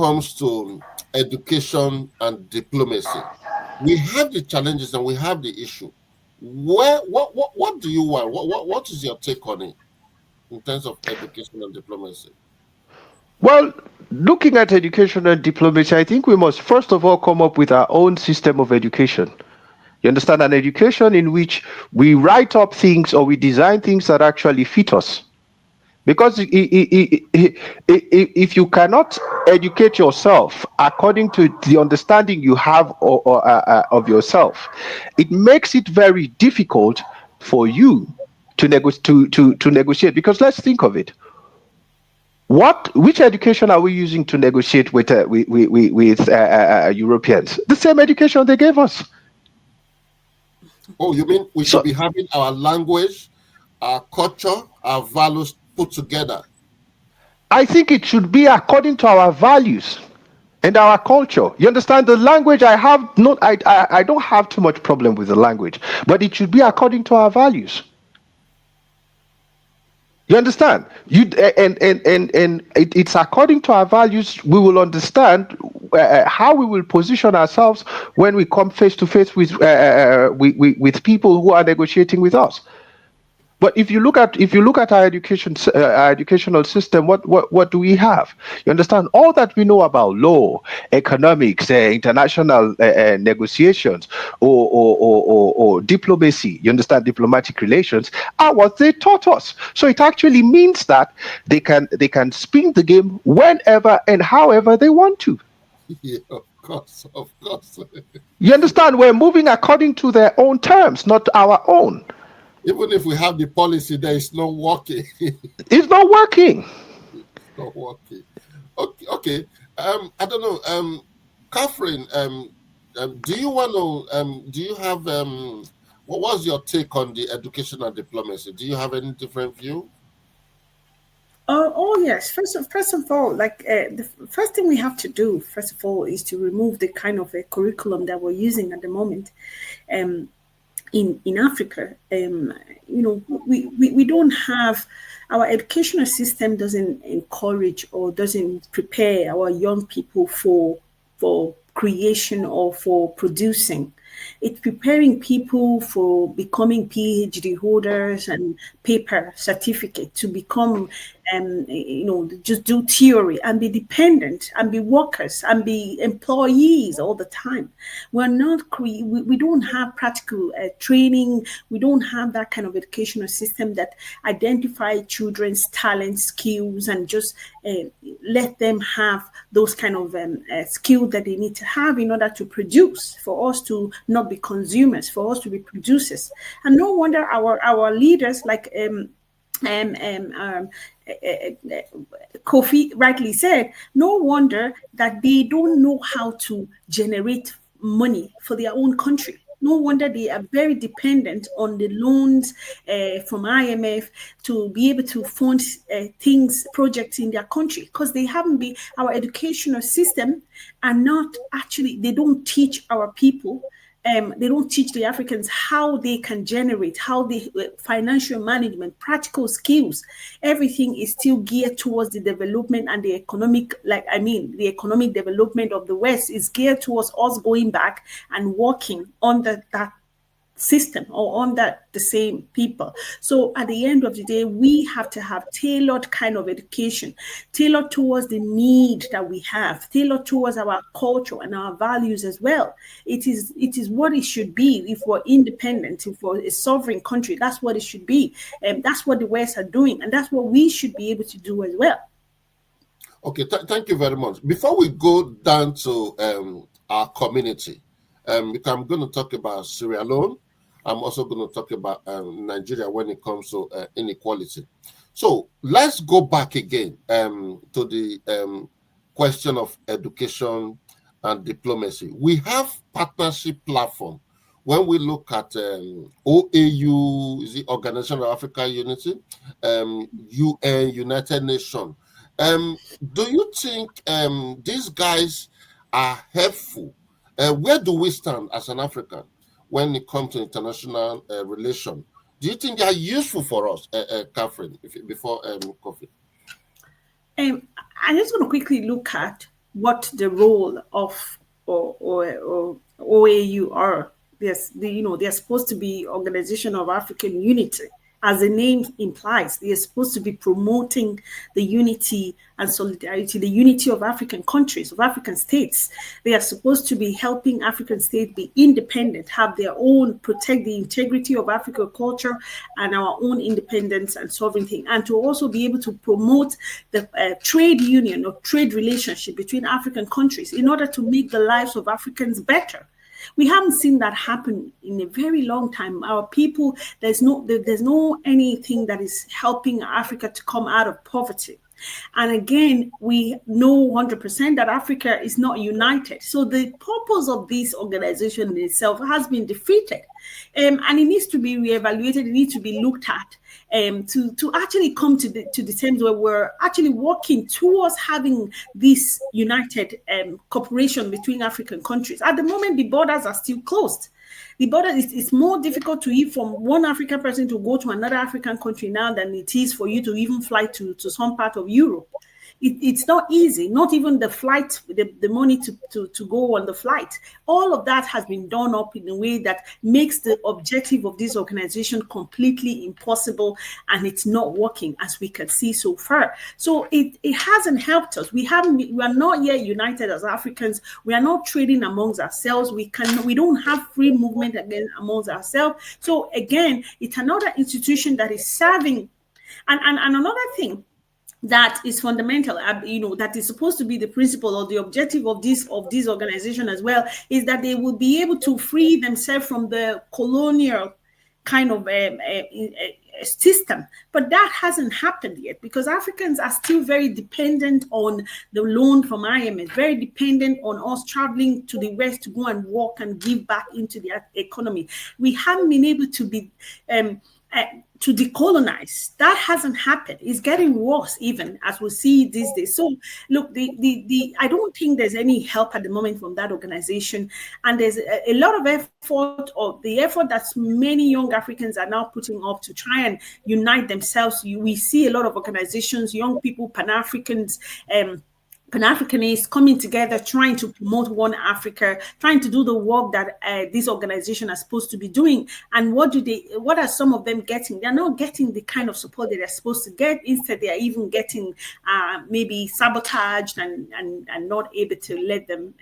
comes to education and diplomacy, we have the challenges and we have the issue. What do you want? What is your take on it in terms of education and diplomacy? Well, looking at education and diplomacy, I think we must first of all come up with our own system of education. You understand? An education in which we write up things or we design things that actually fit us. Because if you cannot educate yourself according to the understanding you have of yourself, it makes it very difficult for you to negotiate. Because let's think of it. Which education are we using to negotiate with Europeans? The same education they gave us. Oh, you mean we should So be having our language, our culture, our values put together? I think it should be according to our values and our culture. You understand? The language I have not I don't have too much problem with the language, but it should be according to our values. You understand? It's according to our values. We will understand how we will position ourselves when we come face to face with people who are negotiating with us. But if you look at our educational system, what do we have? You understand all that we know about law, economics, international negotiations, or diplomacy. You understand diplomatic relations are what they taught us. So it actually means that they can spin the game whenever and however they want to. Yeah, of course, of course. You understand? We're moving according to their own terms, not our own. Even if we have the policy, there is no working. It's not working. It's not working. Okay, okay. I don't know. Catherine, do you want to? Do you have? What was your take on the education and diplomacy? Do you have any different view? Oh yes. First of all, the first thing we have to do, first of all, is to remove the kind of a curriculum that we're using at the moment. Um, in Africa, we don't have, our educational system doesn't encourage or doesn't prepare our young people for creation or for producing. It's preparing people for becoming PhD holders and paper certificate to become, just do theory and be dependent and be workers and be employees all the time. We're not, we don't have practical training. We don't have that kind of educational system that identify children's talents, skills, and just let them have those kind of skills that they need to have in order to produce, for us to not be consumers, for us to be producers. And no wonder our leaders like um, um, um, Kofi rightly said, no wonder that they don't know how to generate money for their own country. No wonder they are very dependent on the loans from IMF to be able to fund things, projects in their country, because they haven't been, our educational system are not actually, they don't teach our people, they don't teach the Africans how they can generate, how they financial management, practical skills. Everything is still geared towards the development and the economic, the economic development of the West is geared towards us going back and working on that system or under the same people. So at the end of the day, we have to have tailored kind of education, tailored towards the need that we have, tailored towards our culture and our values as well. It is what it should be if we're independent, if we're a sovereign country. That's what it should be, and that's what the West are doing, and that's what we should be able to do as well. Okay, thank you very much. Before we go down to our community, because I'm going to talk about Sierra Leone, I'm also going to talk about Nigeria when it comes to inequality. So let's go back again to the question of education and diplomacy. We have partnership platform. When we look at OAU, is the Organization of African Unity, UN, United Nations, do you think these guys are helpful? Where do we stand as an African when it comes to international relation? Do you think they are useful for us, Catherine, before Kofi? I'm just going to quickly look at what the role of or OAU are. They're supposed to be Organization of African Unity. As the name implies, they are supposed to be promoting the unity and solidarity, the unity of African countries, of African states. They are supposed to be helping African states be independent, have their own, protect the integrity of African culture and our own independence and sovereignty, and to also be able to promote the trade union or trade relationship between African countries in order to make the lives of Africans better. We haven't seen that happen in a very long time. Our people, there's no anything that is helping Africa to come out of poverty. And again, we know 100% that Africa is not united. So the purpose of this organization in itself has been defeated. And it needs to be reevaluated, it needs to be looked at to actually come to the terms where we're actually working towards having this united cooperation between African countries. At the moment, the borders are still closed. The border is more difficult to eat from one African person to go to another African country now than it is for you to even fly to some part of Europe. It's not easy, not even the flight, the money to go on the flight. All of that has been done up in a way that makes the objective of this organization completely impossible, and it's not working, as we can see so far. So it hasn't helped us. We are not yet united as Africans. We are not trading amongst ourselves. We don't have free movement again amongst ourselves. So again, it's another institution that is serving. And another thing that is fundamental, that is supposed to be the principle or the objective of this organization as well, is that they will be able to free themselves from the colonial kind of system. But that hasn't happened yet, because Africans are still very dependent on the loan from IMF, very dependent on us traveling to the West to go and work and give back into the economy. We haven't been able to be to decolonize. That hasn't happened. It's getting worse, even as we see these days. So look, I don't think there's any help at the moment from that organization. And there's a lot of effort, or the effort that many young Africans are now putting up to try and unite themselves. We see a lot of organizations, young people, Pan-Africanists coming together, trying to promote one Africa, trying to do the work that this organization are supposed to be doing. And what are some of them getting? They're not getting the kind of support that they're supposed to get. Instead, they are even getting maybe sabotaged and not able to let them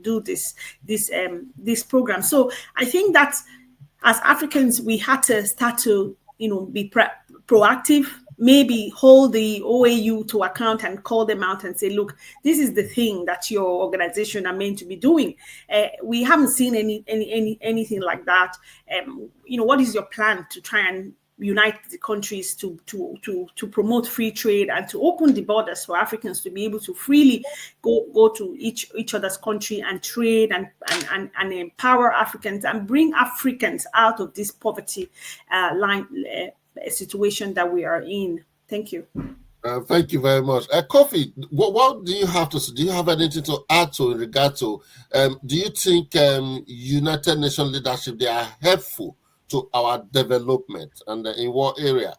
do this program. So I think that as Africans, we had to start to be proactive. Maybe hold the OAU to account and call them out and say, look, this is the thing that your organization are meant to be doing. We haven't seen anything like that. What is your plan to try and unite the countries to promote free trade and to open the borders for Africans to be able to freely go to each other's country and trade and empower Africans and bring Africans out of this poverty line situation that we are in. Thank you. Thank you very much. Kofi, what do you have to say? Do you have anything to add to in regard to, do you think United Nations leadership, they are helpful to our development, and in what area?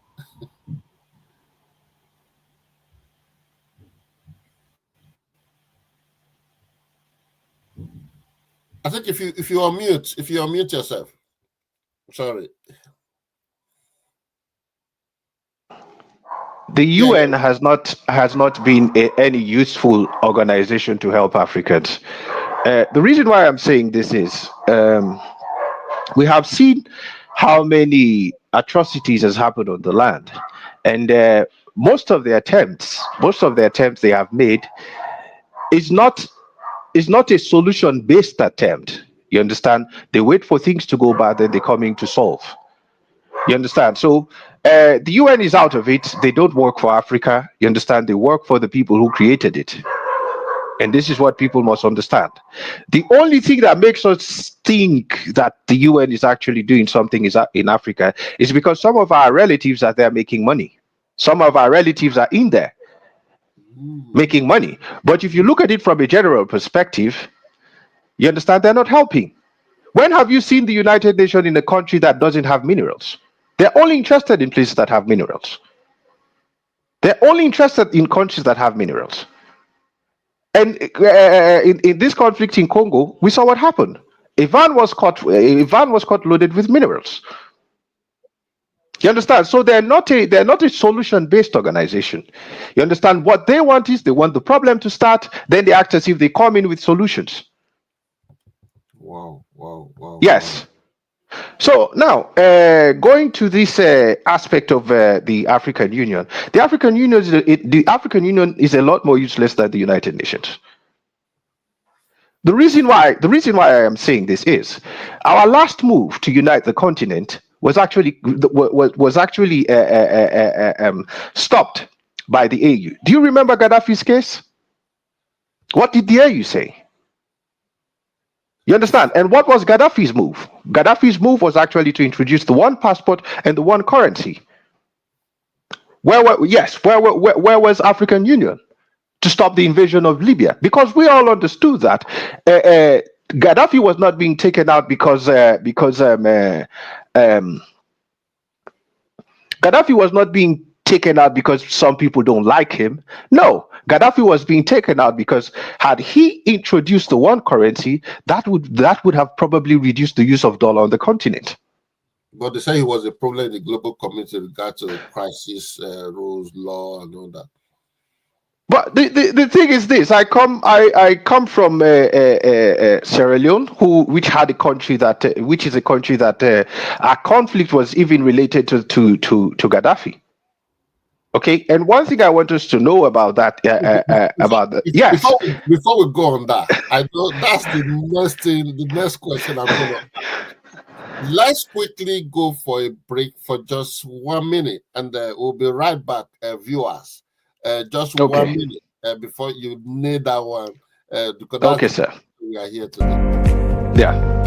I think if you unmute yourself. Sorry. The UN has not been any useful organization to help Africans. The reason why I'm saying this is we have seen how many atrocities has happened on the land, and most of the attempts they have made is not a solution-based attempt. You understand? They wait for things to go bad, then they come in to solve. You understand? So the UN is out of it. They don't work for Africa. You understand? They work for the people who created it. And this is what people must understand. The only thing that makes us think that the UN is actually doing something in Africa is because some of our relatives are there making money. Some of our relatives are in there making money. But if you look at it from a general perspective, you understand they're not helping. When have you seen the United Nations in a country that doesn't have minerals? They're only interested in places that have minerals. They're only interested in countries that have minerals. And in this conflict in Congo, we saw what happened. Ivan was caught loaded with minerals. You understand? So they're not a solution-based organization. You understand? What they want is they want the problem to start, then they act as if they come in with solutions. Wow. Yes. So now, going to this aspect of the African Union, the African Union is a lot more useless than the United Nations. The reason why I am saying this is our last move to unite the continent was actually stopped by the AU. Do you remember Gaddafi's case? What did the AU say? You understand? And what was Gaddafi's move? Gaddafi's move was actually to introduce the one passport and the one currency. Where was African Union to stop the invasion of Libya? Because we all understood that Gaddafi was not being taken out because Gaddafi was not being taken out because some people don't like him. No, Gaddafi was being taken out because had he introduced the one currency, that would have probably reduced the use of dollar on the continent. But they say he was a problem in the global community with regard to crisis rules, law, and all that. But the thing is this: I come from Sierra Leone, which is a country that our conflict was even related to Gaddafi. Okay, and one thing I want us to know about that yes. Before we go on that, I know that's the next question I'm gonna. Let's quickly go for a break for just 1 minute, and we'll be right back, viewers. Just okay. 1 minute before you need that one. Because okay, sir. We are here today. Yeah.